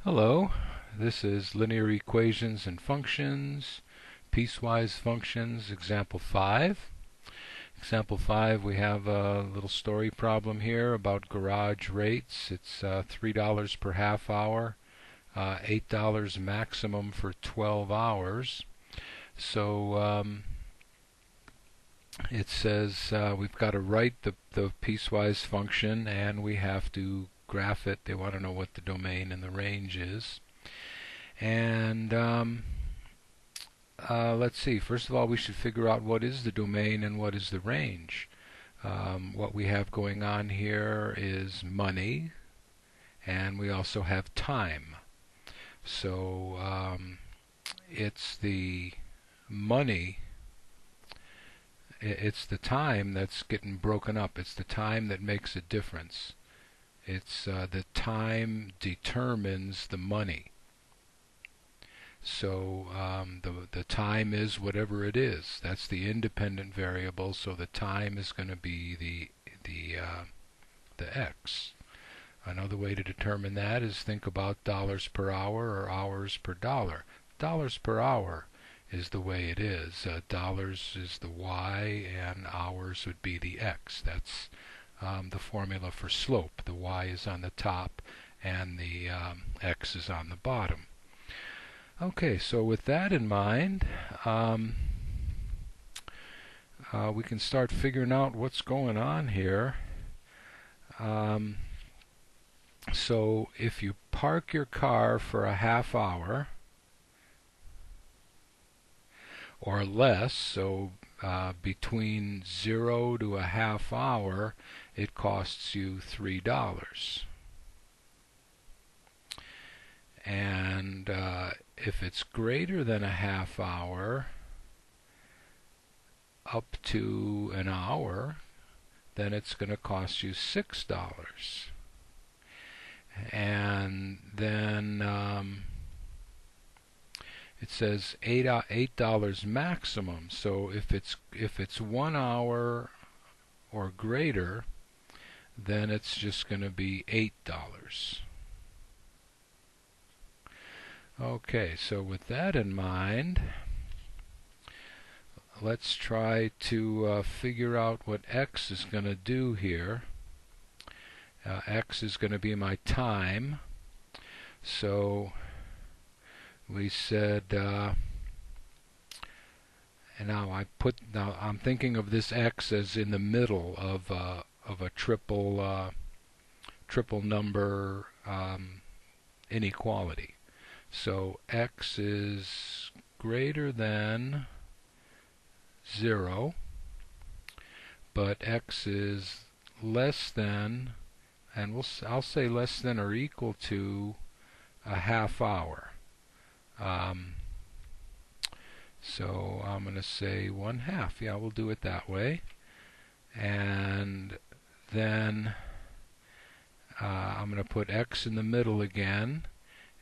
Hello, this is linear equations and functions, piecewise functions, example 5. Example 5, we have a little story problem here about garage rates. It's $3 per half hour, $8 maximum for 12 hours. So it says we've got to write the piecewise function and we have to graph it. They want to know what the domain and the range is. And let's see. First of all, we should figure out what is the domain and what is the range. What we have going on here is money, and we also have time. So it's the money, it's the time that's getting broken up. It's the time that makes a difference. It's the time determines the money. So the time is whatever it is. That's the independent variable. So the time is going to be the x. Another way to determine that is think about dollars per hour or hours per dollar. Dollars per hour is the way it is. Dollars is the y, and hours would be the x. That's the formula for slope. The y is on the top, and the x is on the bottom. Okay, so with that in mind, we can start figuring out what's going on here. So if you park your car for a half hour or less, so between 0 to a half hour, it costs you $3. And if it's greater than a half hour up to an hour, then it's going to cost you $6. And then it says $8 maximum. So if it's 1 hour or greater, then it's just going to be $8. Okay, so with that in mind, let's try to figure out what x is going to do here. X is going to be my time. So we said, and now I'm thinking of this x as in the middle of a triple number inequality. So x is greater than 0, but x is less than, and I'll say less than or equal to a half hour. So I'm going to say 1/2. Yeah, we'll do it that way. And then I'm going to put x in the middle again.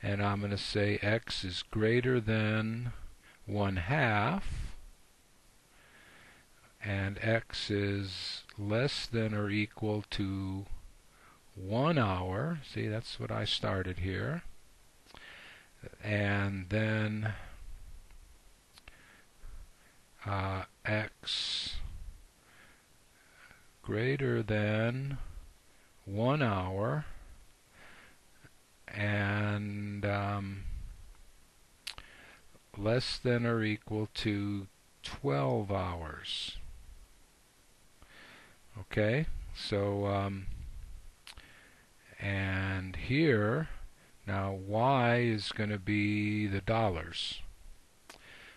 And I'm going to say x is greater than 1/2, and x is less than or equal to 1 hour. See, that's what I started here. And then x greater than 1 hour, and less than or equal to 12 hours. Okay, so and here now y is going to be the dollars.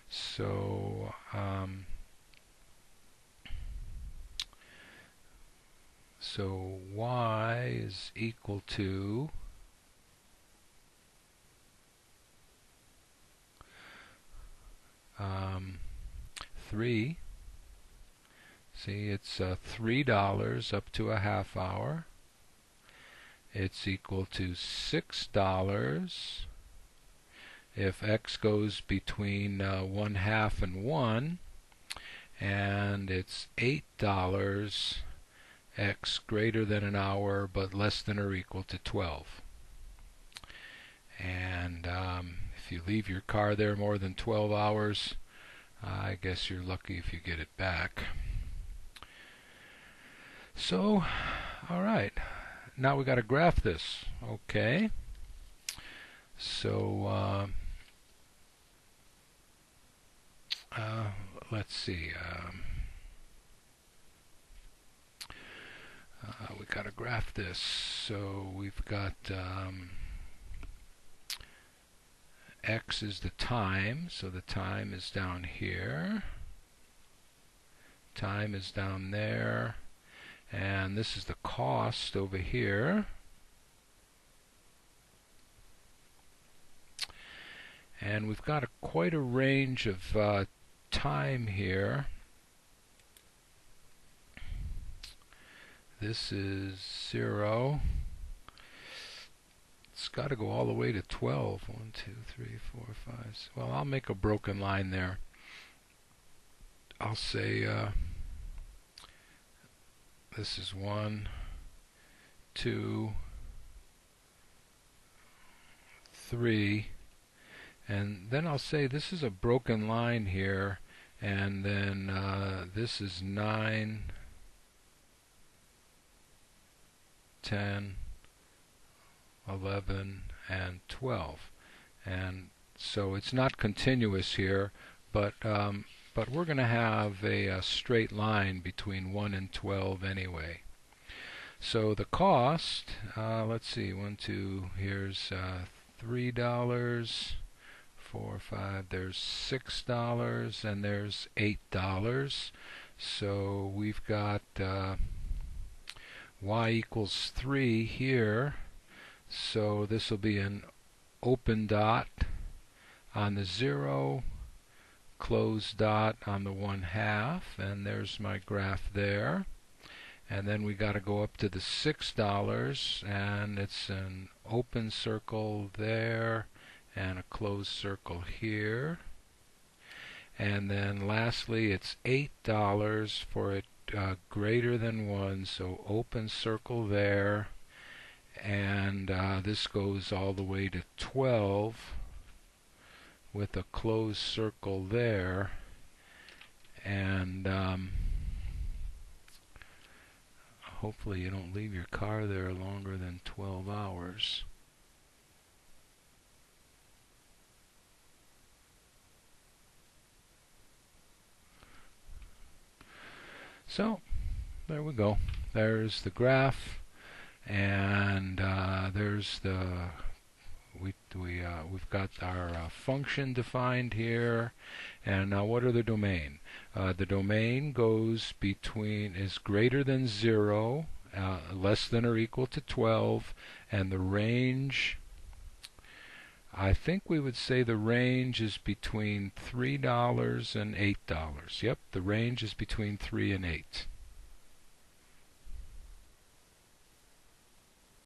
So so y is equal to 3. See, it's $3 up to a half hour. It's equal to $6 if x goes between 1/2 and 1, and it's $8 x greater than an hour but less than or equal to 12. And if you leave your car there more than 12 hours, I guess you're lucky if you get it back. So, alright, now we got to graph this. Okay, so let's see. We got to graph this. So we've got x is the time, so the time is down here. Time is down there. And this is the cost over here. And we've got quite a range of time here. This is 0. It's got to go all the way to 12. 1, 2, 3, 4, 5. Well, I'll make a broken line there. I'll say this is 1, 2, 3, and then I'll say this is a broken line here, and then this is 9, 10, 11, and 12. And so it's not continuous here, but we're going to have a straight line between 1 and 12 anyway. So the cost, let's see, 1, 2, here's $3, 4, 5, there's $6, and there's $8. So we've got y equals 3 here. So this will be an open dot on the 0, closed dot on the 1/2, and there's my graph there. And then we got to go up to the $6, and it's an open circle there and a closed circle here. And then lastly, it's $8 for it greater than 1, so open circle there, and this goes all the way to 12 with a closed circle there, and hopefully you don't leave your car there longer than 12 hours. So there we go. There's the graph, and there's the we've got our function defined here. And now what are the domain? The domain goes between, is greater than 0, less than or equal to 12, and the range, I think we would say the range is between $3 and $8. Yep, the range is between 3 and 8.